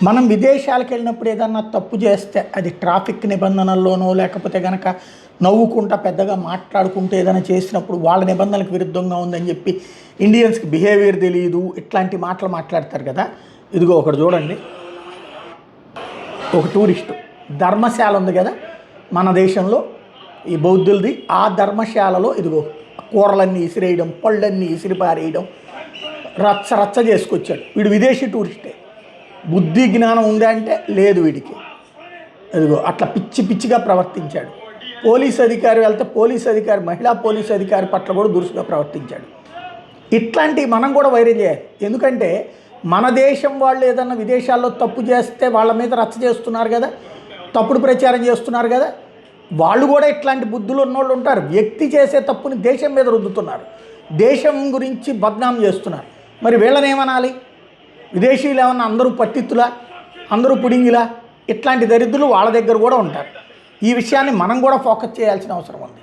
మనం విదేశాలకు వెళ్ళినప్పుడు ఏదన్నా తప్పు చేస్తే అది ట్రాఫిక్ నిబంధనల్లోనో లేకపోతే గనక నవ్వుకుంటా పెద్దగా మాట్లాడుకుంటూ ఏదైనా చేసినప్పుడు వాళ్ళ నిబంధనలకు విరుద్ధంగా ఉందని చెప్పి ఇండియన్స్కి బిహేవియర్ తెలియదు ఇట్లాంటి మాటలు మాట్లాడతారు కదా. ఇదిగో ఒకటి చూడండి, ఒక టూరిస్టు ధర్మశాల ఉంది కదా మన దేశంలో ఈ బౌద్ధులది, ఆ ధర్మశాలలో ఇదిగో కూరలన్నీ ఇసిరేయడం, పళ్ళన్నీ ఇసిరిపారేయడం, రచ్చ రచ్చ చేసుకొచ్చాడు. వీడు విదేశీ టూరిస్టే, బుద్ధి జ్ఞానం ఉందా అంటే లేదు వీడికి. ఇదిగో అట్లా పిచ్చి పిచ్చిగా ప్రవర్తించాడు. పోలీస్ అధికారి వెళ్తే పోలీస్ అధికారి, మహిళా పోలీస్ అధికారి పట్ల కూడా దురుసుగా ప్రవర్తించాడు. ఇట్లాంటివి మనం కూడా వైరల్ చేయాలి. ఎందుకంటే మన దేశం వాళ్ళు ఏదన్నా విదేశాల్లో తప్పు చేస్తే వాళ్ళ మీద రచ్చ చేస్తున్నారు కదా, తప్పుడు ప్రచారం చేస్తున్నారు కదా. వాళ్ళు కూడా ఇట్లాంటి బుద్ధులు ఉన్నోళ్ళు ఉంటారు. వ్యక్తి చేసే తప్పుని దేశం మీద రుద్దుతున్నారు, దేశం గురించి బద్నాం చేస్తున్నారు. మరి వీళ్ళని ఏమనాలి? విదేశీయులు ఏమన్నా అందరూ పట్టిత్తులా, అందరూ పుడింగిలా? ఇట్లాంటి దరిద్రులు వాళ్ళ దగ్గర కూడా ఉంటారు. ఈ విషయాన్ని మనం కూడా ఫోకస్ చేయాల్సిన అవసరం ఉంది.